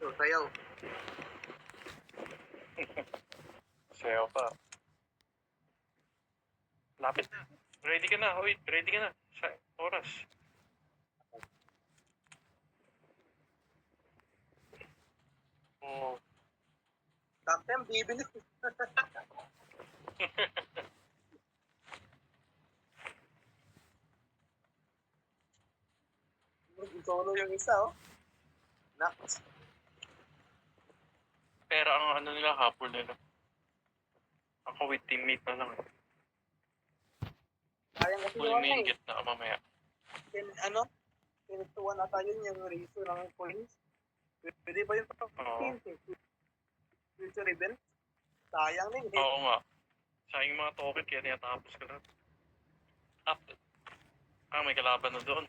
So, sayaw. Sayaw pa. Lapit na. Ready ka na. Wait, ready ka na. Sa oras. Oh. Captain, bibili. Solo yung isa, oh. Naks. Pero ang ano nila, hapon nila. Ako with teammate na lang. Sayang kasi Full yung main get na mamaya. ano? Pinutuan na tayo yung reso ng points. Pwede ba yung Oo. future event? Sayang din, eh. Oo nga. Sayang mga token kaya tinatapos ka lang. Up. May kalaban na doon.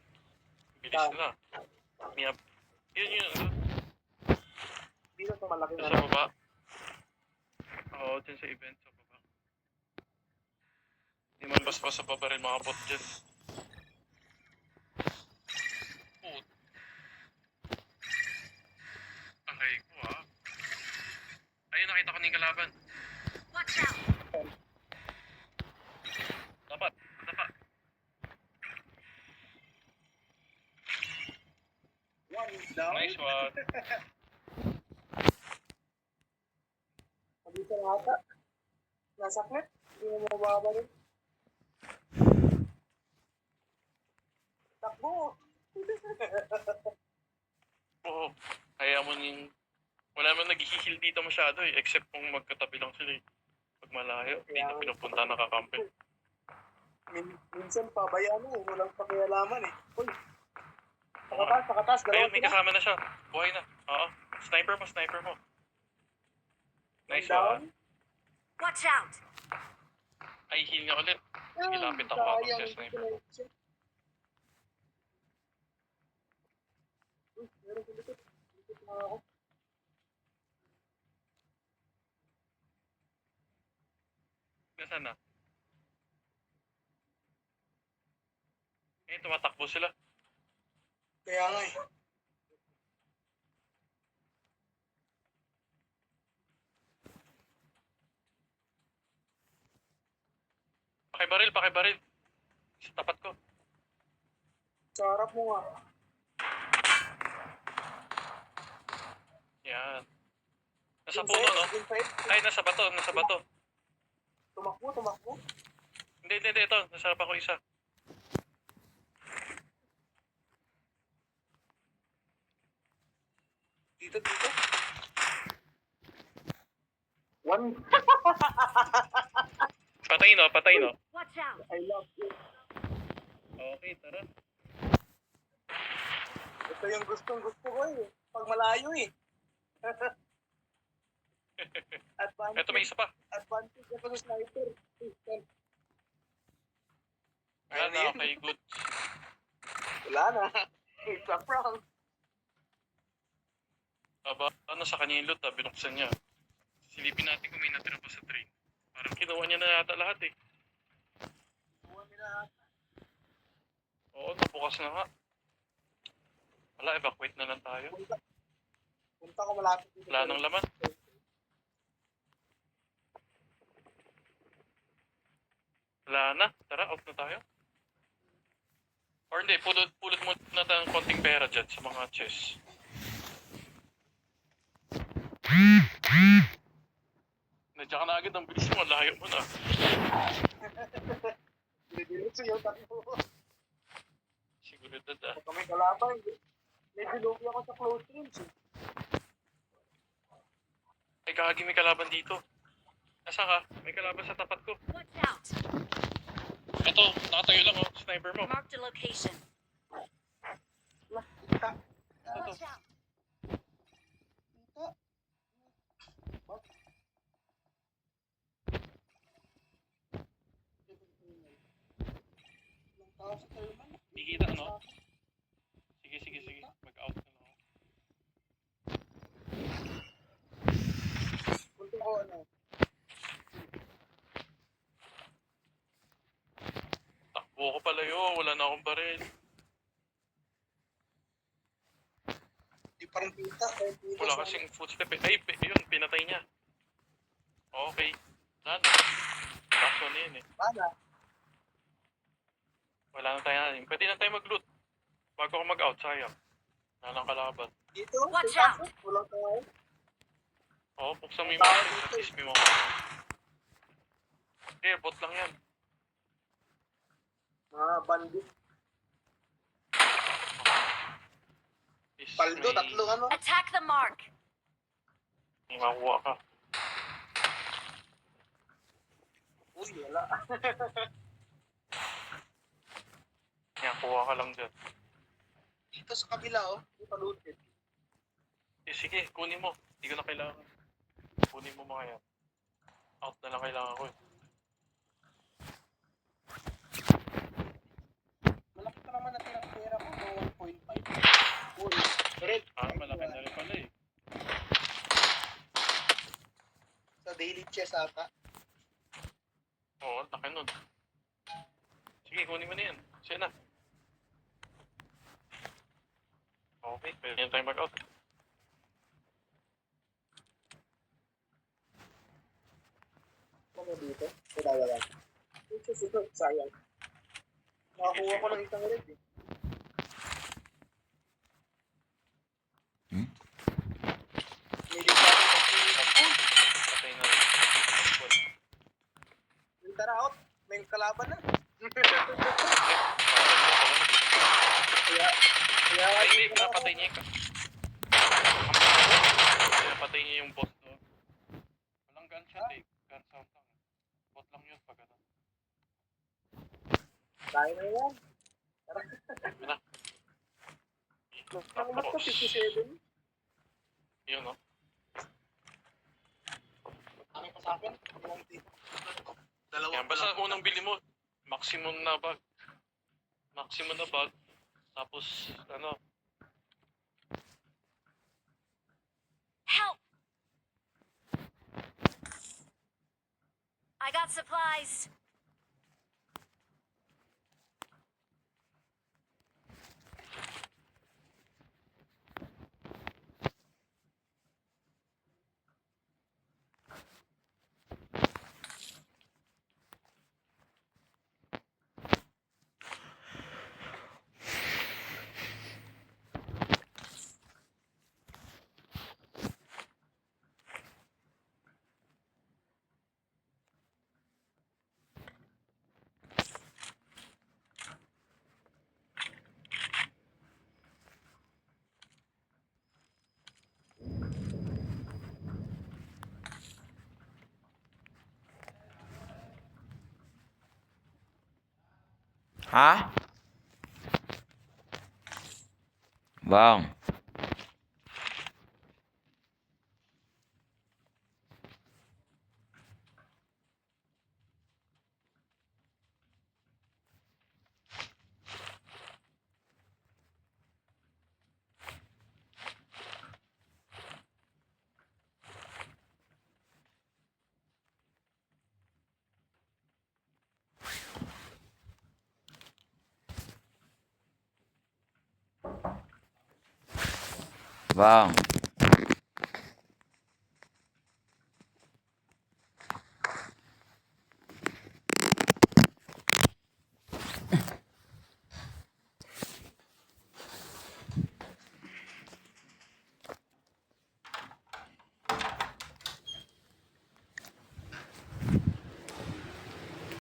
Bilis nila. Yun. Dito sa malaki Doon na. sa baba. Oo, dyan sa event sa baba. Hindi man basta sa baba rin mga bot dyan. Put. Aray ko Ayun, nakita ko na yung kalaban. Watch out! Dapat. One is down. Nice one. Dito na ata. Nasakit. Hindi mo mababa rin. Takbo! Oo. Kaya mo yung... Wala naman nag-heal dito masyado except kung magkatabi lang sila Pag malayo, dito pinupunta nakakampi. Minsan pabayaan mo, walang pakialaman eh. Uy! Pakatas, Ayun, may kasama na siya. Buhay na. Oo. Sniper mo. Nice one. Watch out! Ay, heal niya ulit. Sige, lapit ako habang siya sniper. Meron ko likod. Likod na ako. Nasaan na? Tumatakbo sila. Kaya nga eh. Pakibaril. Sa tapat ko. Sa harap mo nga. Yan. Nasa puno, no? Ay, nasa bato. Tumakbo. Hindi, ito. Nasa harap ako isa. Dito. One. Patay, no? Watch out! I love you. Okay, tara. Ito yung gusto ko eh. Pag malayo eh. Advantage. Ito, may isa pa. Advantage ako sa sniper. Wala na, okay, good. Wala na. It's a prank. Ano sa kanya yung loot, binuksan niya. Silipin natin kung may natira pa sa train. Parang kinuha niya na yata lahat eh. Oo, nabukas na nga. Wala, evacuate na lang tayo. Punta ko malapit dito. Wala nang laman. Wala na. Tara, out na tayo. Or hindi, pulot muna tayo ng konting pera dyan sa mga chess. Nandiyan ka na agad, ang bilis mo, layo mo na. Didilit siya yung takbo. Seguridad ah. Kung may kalaban, may bilogi ako sa close range eh. Ay, kagagi may kalaban dito. Nasaan ka? May kalaban sa tapat ko. Watch out! Ito, nakatayo lang sniper mo. Mark the location. Ito. Watch out! Di kita, ano? Sige. Mag-out na lang ako. Punta ko ano. Takbo ko palayo, wala na akong baril. Di pa akong kita. Wala kasing footstep eh. Ay, yun, pinatay niya. Okay. Wala na. Last one na yun eh. Mana? Wala na tayo nanin. Pwede na tayo mag-loot. Bago ako mag-out, sayang. Wala lang kalaban. Dito? Watch sa out! taas, walang tayo. Oo, buksan mo yung mga. At least may mga. Eh, bot lang yan. Mga bandit. Is Paldo, may- tatlo ano? Attack the mark. May makuha ka. Uy, wala. Yan, kuha ka lang dyan. Dito sa kabila, oh. Hindi palutin. Eh, sige, kunin mo. Hindi ko na kailangan. Kunin mo mga yan. Out na lang kailangan ko eh. Malaki pa naman natin ang pera ko, no 1.5. Uy, red. Malaki na rin pala eh. Sa daily chest ata. Oo, laki nun. Sige, kunin mo na yan. Sige na. Okay, pwede na tayo mag-out. Ano dito? Wala. Ito, sayang. Nakakuha ko ng isang red eh. Military Patay na rin. Military out. May kalaban na. Kaya, Ay, hindi, pinapatay niya yung pinapatay niya yung boss doon. Walang gunshot eh. Gun sound lang. Bot lang yun pag ano. tayo na yan. Yun na. Ang mas ko 57. Yun no. Ano pa sa akin? Dalawa. Yan, basta unang bili mo, maximum na bag. Maximum na bag. Tapos, ano, Help! I got supplies. Hả? Vâng. Vâng.